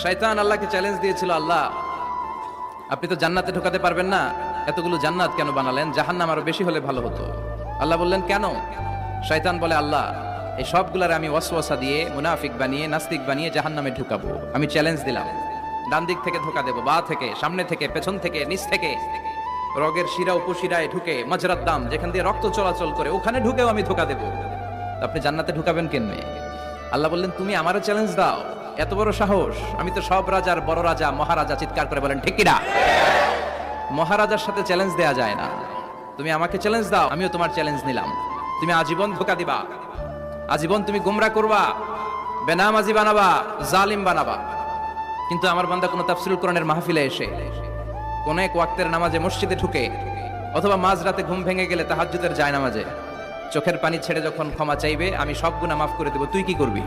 শয়তান আল্লাহকে চ্যালেঞ্জ দিয়েছিল, আল্লাহ আপনি তো জান্নাতে ঢোকাতে পারবেন না, এতগুলো জান্নাত কেন বানালেন? জাহান্নাম আরো বেশি হলে ভালো হতো। আল্লাহ বললেন কেন? শয়তান বলে, আল্লাহ এই সবগুলার আমি ওয়াসওয়াসা দিয়ে মুনাফিক বানিয়ে নাস্তিক বানিয়ে জাহান্নামে ঢুকাবো। আমি চ্যালেঞ্জ দিলাম, ডান দিক থেকে ধোকা দেবো, বা থেকে, সামনে থেকে, পেছন থেকে, নিচ থেকে, রগের শিরা উপশিরায় ঢুকে, মাজরার দাম যেখান দিয়ে রক্ত চলাচল করে ওখানে ঢুকেও আমি ধোকা দেবো। আপনি জান্নাতে ঢুকাবেন কেমনে? আল্লাহ বললেন তুমি আমারও চ্যালেঞ্জ দাও, এত বড় সাহস? আমি তো সব রাজার বড় রাজা, মহারাজা। চিৎকার করে বলেন ঠিক কিনা? মহারাজার সাথে চ্যালেঞ্জ দেয়া যায় না। তুমি আমাকে চ্যালেঞ্জ দাও, আমিও তোমার চ্যালেঞ্জ নিলাম। তুমি আজীবন ধোকা দিবা, আজীবন তুমি গোমরা করবা, বেনামাজি বানাবা, জালিম বানাবা। কিন্তু আমার বান্দা কোনো তাফসীরুল কোরআনের মাহফিলে এসে, কোন এক ওয়াক্তের নামাজে মসজিদে ঢুকে, অথবা মাঝরাতে ঘুম ভেঙে গেলে তাহাজ্জুদের জায়নামাজে চোখের পানি ছেড়ে যখন ক্ষমা চাইবে, আমি সব গুনাহ মাফ করে দেব। তুই কি করবি?